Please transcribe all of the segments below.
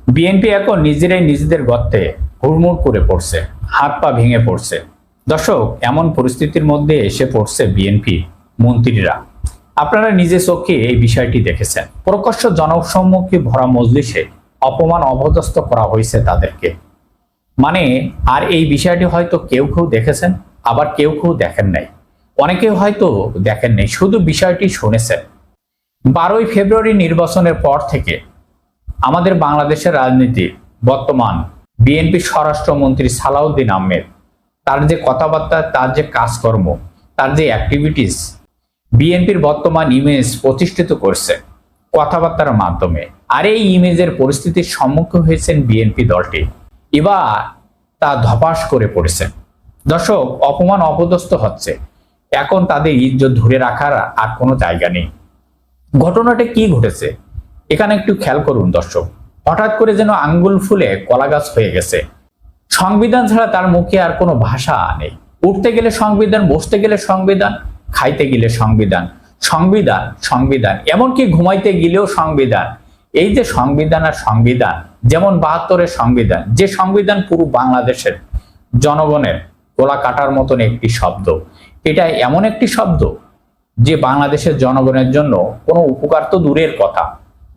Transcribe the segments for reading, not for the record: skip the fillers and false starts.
BNP এখন নিজেরাই নিজেদের গর্তে হুড়মুড় করে পড়ছে, হাত পা ভেঙে পড়ছে। দর্শক, এমন পরিস্থিতির মধ্যে এসে পড়ছে বিএনপি মন্ত্রীরা। আপনারা নিজে চোখে এই বিষয়টি দেখেছেন। প্রকাশ্য জনসম্মুখে ভরা মজলিসে অপমান অপদস্থ করা হয়েছে তাদেরকে। মানে, আর এই বিষয়টি হয়তো কেউ কেউ দেখেছেন, আবার কেউ কেউ দেখেন নাই। অনেকে হয়তো দেখেন নাই, শুধু বিষয়টি শুনেছেন। 12ই ফেব্রুয়ারি নির্বাচনের পর থেকে আমাদের বাংলাদেশের রাজনীতি বর্তমান বিএনপি স্বরাষ্ট্রমন্ত্রী সালাউদ্দিন আহমেদ, তার যে কথাবার্তা, তার যে কাজকর্ম, তার যে অ্যাক্টিভিটিস বিএনপির বর্তমান ইমেজ প্রতিষ্ঠিত করছে কথাবার্তার মাধ্যমে। আর এই ইমেজের পরিস্থিতির সম্মুখীন হয়েছেন বিএনপি দলটি। এবার তা ধপাস করে পড়েছে। দর্শক, অপমান অপদস্থ হচ্ছে। এখন তাদের ইজ্জত ধরে রাখার আর কোনো জায়গা নেই। ঘটনাটা কি ঘটেছে এখানে একটু খেয়াল করুন দর্শক। হঠাৎ করে যেন আঙ্গুল ফুলে কলা গাছ হয়ে গেছে। সংবিধান ছাড়া তার মুখে আর কোনো ভাষা নেই। উঠতে গেলে সংবিধান, বসতে গেলে সংবিধান, খাইতে গেলে সংবিধান, সংবিধান সংবিধান, এমনকি ঘুমাইতে গেলেও সংবিধান। এই যে সংবিধান আর সংবিধান, যেমন 72-এর সংবিধান, যে সংবিধান পুরো বাংলাদেশের জনগণের গলা কাটার মতন একটি শব্দ। এটা এমন একটি শব্দ যে বাংলাদেশের জনগণের জন্য কোনো উপকার তো দূরের কথা,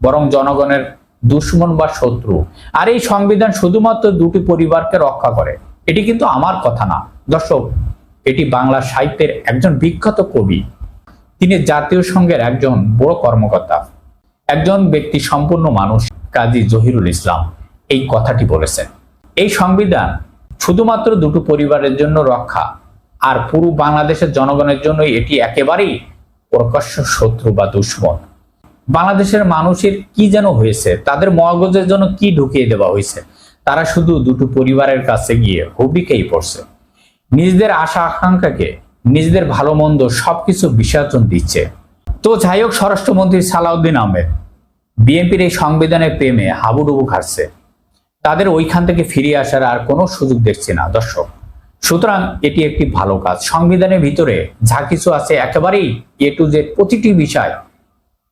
বরং জনগণের দুশ্মন বা শত্রু। আর এই সংবিধান শুধুমাত্র দুটি পরিবারকে রক্ষা করে। এটি কিন্তু আমার কথা না দর্শক, এটি বাংলা সাহিত্যের একজন বিখ্যাত কবি, তিনি জাতীয় সংঘের একজন বড় কর্মকর্তা, একজন ব্যক্তি সম্পন্ন মানুষ, কাজী জহিরুল ইসলাম এই কথাটি বলেছেন। এই সংবিধান শুধুমাত্র দুটো পরিবারের জন্য রক্ষা, আর পুরো বাংলাদেশের জনগণের জন্য এটি একেবারেই প্রকাশ্য শত্রু বা দুশ্মন। বাংলাদেশের মানুষের কি যেন হয়েছে, তাদের মগজের জন্য কি ঢুকিয়ে দেওয়া হয়েছে, তারা শুধু দুটো পরিবারের কাছে গিয়ে হুবিকেই পড়ছে। নিজেদের আশা আকাঙ্ক্ষাকে, নিজেদের ভালো মন্দ সবকিছু বিসর্জন দিচ্ছে। তো যাই হোক, স্বরাষ্ট্রমন্ত্রী সালাউদ্দিন আহমেদ বিএনপির এই সংবিধানের প্রেমে হাবুডুবু খাচ্ছে। তাদের ওইখান থেকে ফিরে আসার আর কোনো সুযোগ দেখছে না দর্শক। সুতরাং এটি একটি ভালো কাজ। সংবিধানের ভিতরে যা কিছু আছে একেবারেই এ টু জেড প্রতিটি বিষয়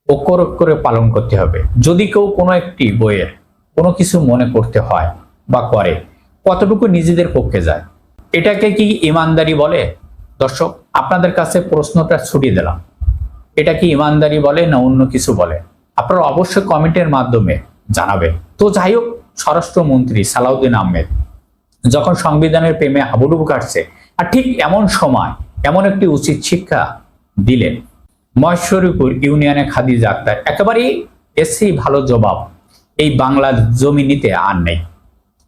অক্ষর অক্ষরে পালন করতে হবে। যদি কেউ কোনো একটি বইয়ের কোনো কিছু মনে করতে হয় বা করে, কতটুকু নিজেদের পক্ষে যায়, এটাকে কি ইমানদারি বলে? দর্শক, আপনাদের কাছে প্রশ্নটা ছুটিয়ে দিলাম, এটা কি ইমানদারি বলে না অন্য কিছু বলে? আপনারা অবশ্যই কমেন্টের মাধ্যমে জানাবেন। তো যাই হোক, স্বরাষ্ট্রমন্ত্রী সালাউদ্দিন আহমেদ যখন সংবিধানের প্রেমে হাবুডুবু কাটছে, আর ঠিক এমন সময় এমন একটি উচিত শিক্ষা দিলেন মহেশ্বরীপুর ইউনিয়নে খাদিজা আক্তার। একেবারেই এসেই ভালো জবাব এই বাংলার জমিনিতে আর নেই।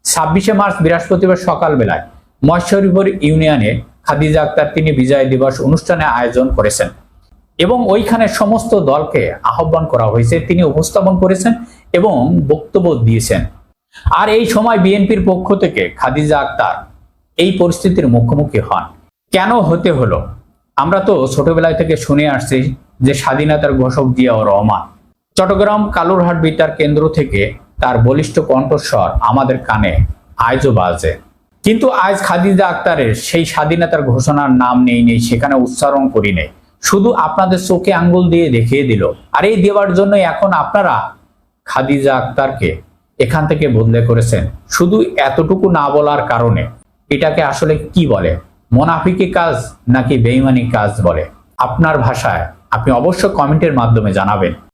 26শে মার্চ বৃহস্পতিবার সকালবেলায় মহেশ্বরীপুর ইউনিয়নে খাদিজা আক্তার তিনি বিজয় দিবস অনুষ্ঠানে আয়োজন করেছেন এবং ওইখানে সমস্ত দলকে আহ্বান করা হয়েছে। তিনি উপস্থাপন করেছেন এবং বক্তব্য দিয়েছেন। আর এই সময় বিএনপির পক্ষ থেকে খাদিজা আক্তার এই পরিস্থিতির মুখোমুখি হন। কেন হতে হলো? আমরা তো ছোটবেলায় থেকে শুনে আসছি যে স্বাধীনতার ঘোষক জিয়াউর রহমান। চট্টগ্রাম কালুরহাট বিতার কেন্দ্র থেকে তার বলিষ্ঠ কণ্ঠস্বর আমাদের কানে আজও বাজে। কিন্তু আজ খাদিজা আক্তারের সেই স্বাধীনতার ঘোষণার নাম নেই, সেখানে উচ্চারণ করি নেই, শুধু আপনাদের চোখে আঙ্গুল দিয়ে দেখিয়ে দিল। আর এই দেওয়ার জন্য এখন আপনারা খাদিজা আক্তারকে এখান থেকে বদলে করেছেন শুধু এতটুকু না বলার কারণে। এটাকে আসলে কি বলে? মুনাফিকি কাজ নাকি বেঈমানি কাজ বলে? আপনার ভাষায় আপনি অবশ্যই কমেন্টের মাধ্যমে জানাবেন।